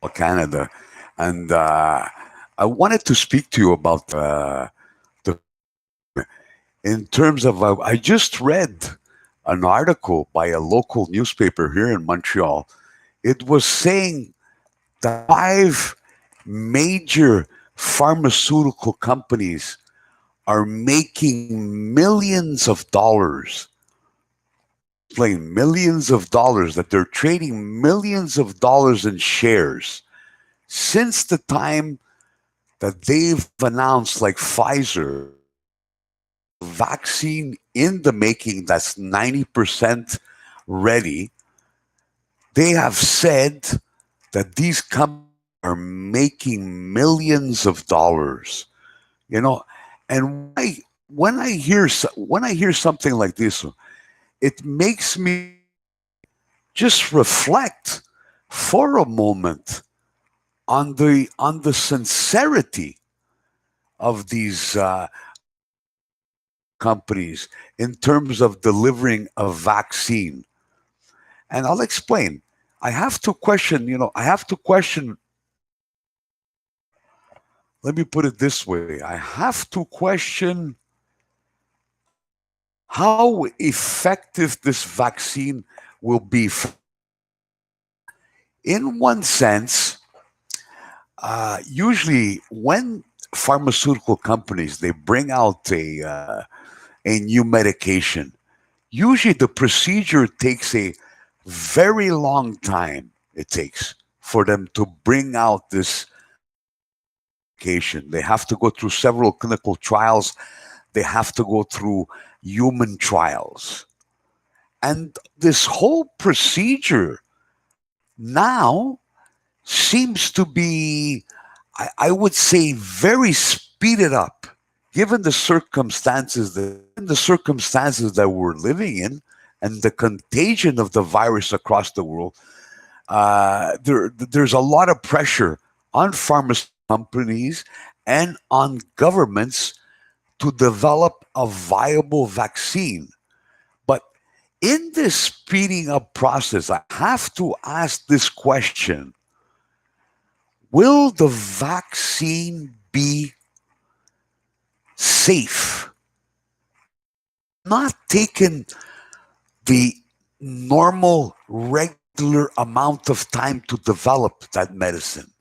Canada, and I wanted to speak to you about the in terms of I just read an article by a local newspaper here in Montreal. It was saying that five major pharmaceutical companies are making millions of dollars, playing millions of dollars, that they're trading millions of dollars in shares since the time that they've announced, like Pfizer, vaccine in the making that's 90% ready. They have said that these companies are making millions of dollars, you know. And when I hear something like this, it makes me just reflect for a moment on the sincerity of these companies in terms of delivering a vaccine. And I'll explain. I have to question, I have to question, let me put it this way. I have to question how effective this vaccine will be. In one sense, usually when pharmaceutical companies they bring out a new medication, usually the procedure takes a very long time. It takes for them to bring out this medication. They have to go through several clinical trials. They have to go through human trials. And this whole procedure now seems to be, I would say, very speeded up, given the circumstances that we're living in, and the contagion of the virus across the world. There's a lot of pressure on pharmaceutical companies and on governments to develop a viable vaccine. But in this speeding up process, I have to ask this question: will the vaccine be safe? Not taken the normal, regular amount of time to develop that medicine.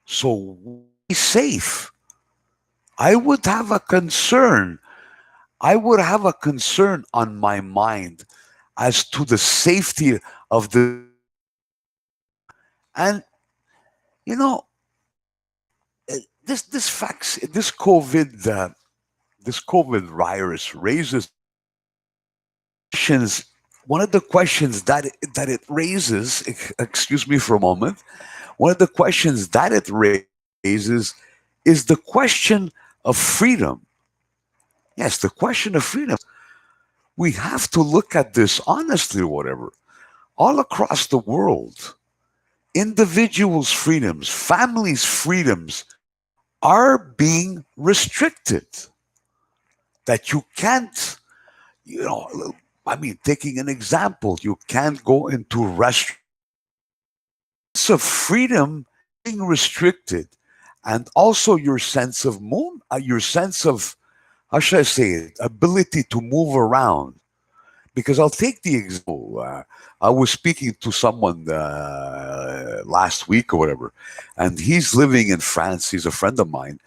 So, be safe. I would have a concern. I would have a concern on my mind as to the safety of the. And you know, this COVID virus raises questions. One of the questions that it raises, excuse me for a moment, one of the questions that it raises is the question of freedom. Yes, the question of freedom. We have to look at this honestly, whatever. All across the world, individuals' freedoms, families' freedoms are being restricted. That you can't, I mean, taking an example, you can't go into restaurants. So freedom being restricted, and also your sense of your sense of, how should I say it, ability to move around. Because I'll take the example. I was speaking to someone last week or whatever, and he's living in France. He's a friend of mine,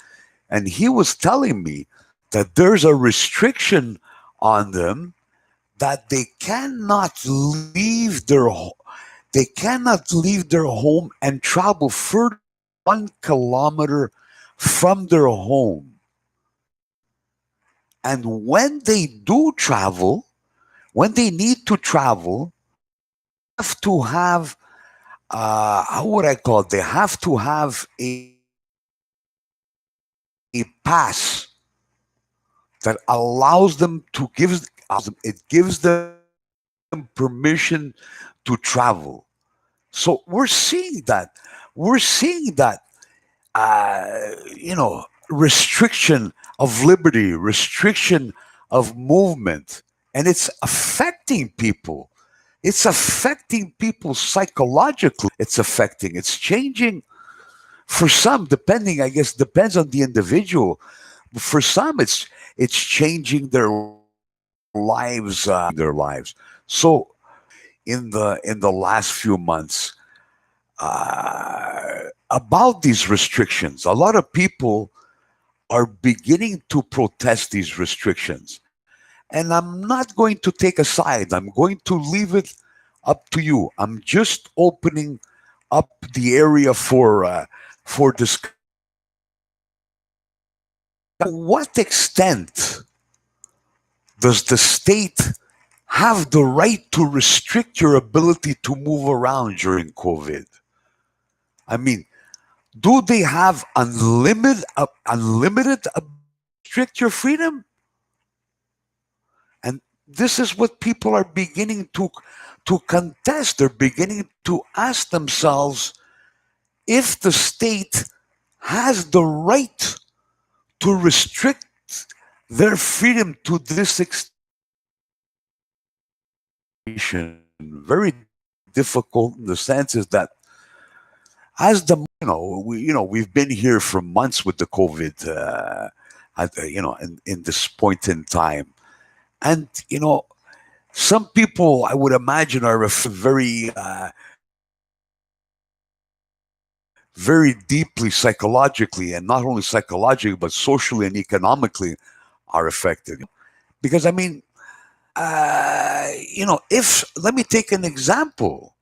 and he was telling me that there's a restriction on them that they cannot leave their home and travel further 1 kilometer from their home. And when they do travel, when they need to travel, have to have how would I call it? They have to have a pass that allows them to gives them permission to travel. So we're seeing that. We're seeing that restriction of liberty, restriction of movement, and it's affecting people. it's affecting people psychologically. It's changing for some, depending, I guess, depends on the individual. For some, it's changing their lives. So in the last few months, about these restrictions, a lot of people are beginning to protest these restrictions. And I'm not going to take a side. I'm going to leave it up to you. I'm just opening up the area for discussion. To what extent does the state have the right to restrict your ability to move around during COVID? I mean, do they have unlimited restrict your freedom? And this is what people are beginning to contest. They're beginning to ask themselves if the state has the right to restrict their freedom to this extent. Very difficult in the sense is that as the we've been here for months with the COVID, in this point in time, and some people I would imagine are very very deeply psychologically, and not only psychologically but socially and economically are affected. Because I mean, if let me take an example.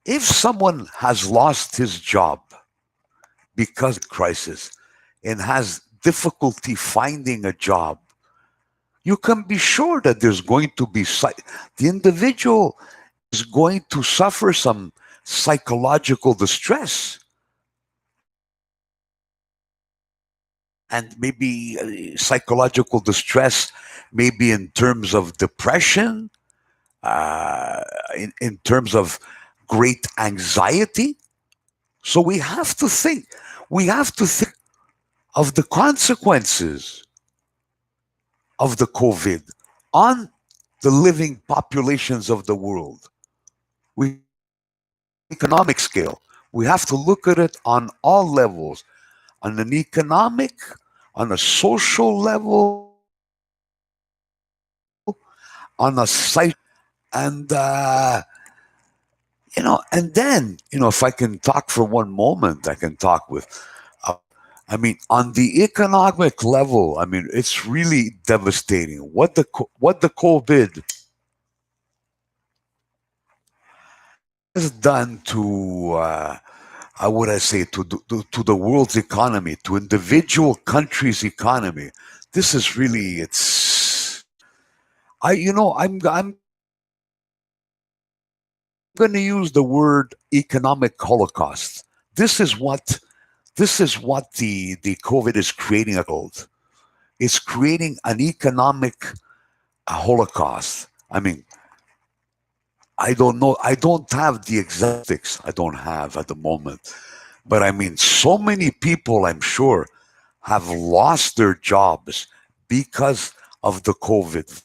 If someone has lost his job because of crisis and has difficulty finding a job, you can be sure that there's going to be the individual is going to suffer some psychological distress, and maybe psychological distress, maybe in terms of depression, in terms of great anxiety. So we have to think of the consequences of the COVID on the living populations of the world. We economic scale. We have to look at it on all levels, on an economic, on a social level, on a site, and and then if I can talk for one moment, I can talk with. I mean, on the economic level, I mean, it's really devastating. What the COVID has done to, how would I say, to the world's economy, to individual countries' economy. This is really, it's. I'm going to use the word economic holocaust. This is what the COVID is creating a world. It's creating an economic holocaust. I mean, I don't know. I don't have the exactics. I don't have at the moment. But I mean, so many people, I'm sure, have lost their jobs because of the COVID.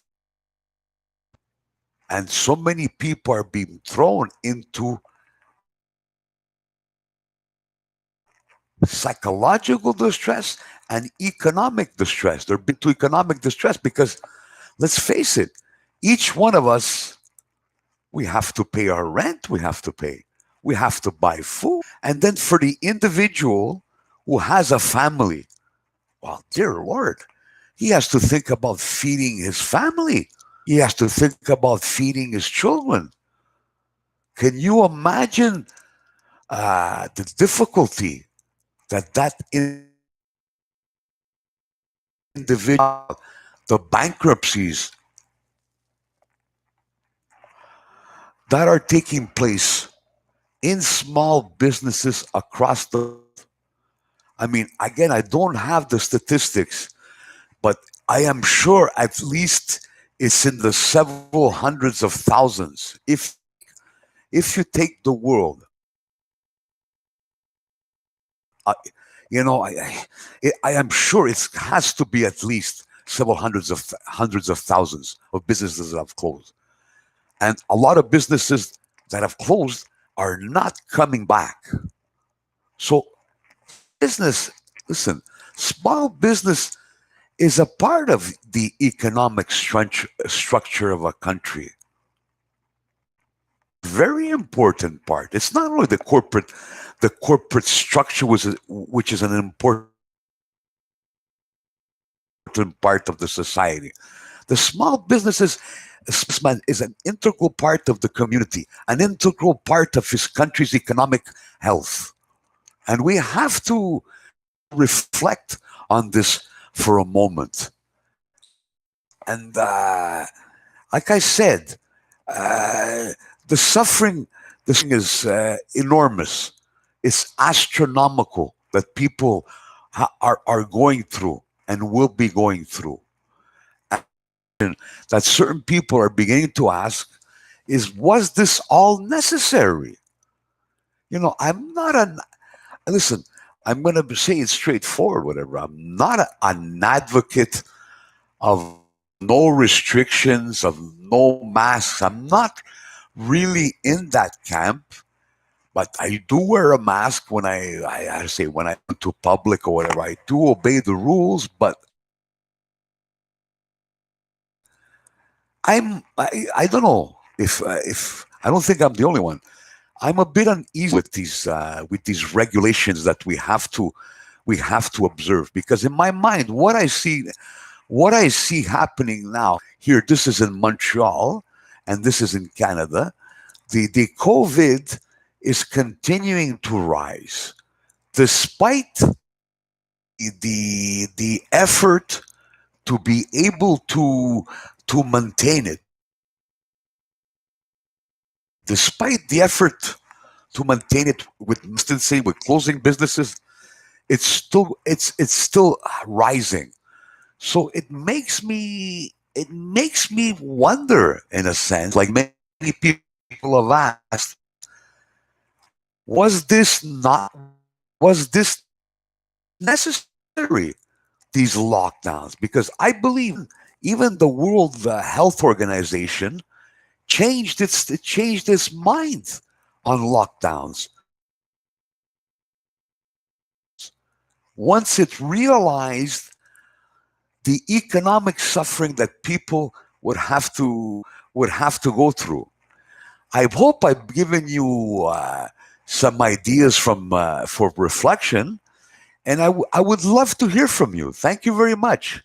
And so many people are being thrown into psychological distress and economic distress. They're into economic distress because, let's face it, each one of us, we have to pay our rent, we have to buy food. And then for the individual who has a family, well, dear Lord, he has to think about feeding his family. He has to think about feeding his children. Can you imagine the difficulty that individual, the bankruptcies that are taking place in small businesses across the. I mean, again, I don't have the statistics, but I am sure at least it's in the several hundreds of thousands. If you take the world, uh, I am sure it has to be at least several hundreds of thousands of businesses that have closed. and a lot of businesses that have closed are not coming back. So business, listen, small business is a part of the economic structure of a country. Very important part. It's not only the corporate structure, which is an important part of the society. The small businesses businessman is an integral part of the community, an integral part of his country's economic health. And we have to reflect on this for a moment. And like I said, uh, the suffering, this thing is enormous. It's astronomical that people are going through and will be going through. And that certain people are beginning to ask is, was this all necessary? I'm not an, listen, I'm going to say it straightforward, whatever. I'm not an advocate of no restrictions, of no masks. I'm not really in that camp, but I do wear a mask when I say when I go to public or whatever. I do obey the rules, but I don't know if I don't think I'm the only one. I'm a bit uneasy with these regulations that we have to observe, because in my mind what I see happening now here, this is in Montreal and this is in Canada. The COVID is continuing to rise despite the effort to be able to maintain it. Despite the effort to maintain it with distancing, with closing businesses, it's still rising. So it makes me wonder, in a sense, like many people have asked, was this not was this necessary, these lockdowns? Because I believe even the World Health Organization it changed its mind on lockdowns once it realized the economic suffering that people would have to go through. I hope I've given you some ideas for reflection, and I would love to hear from you. Thank you very much.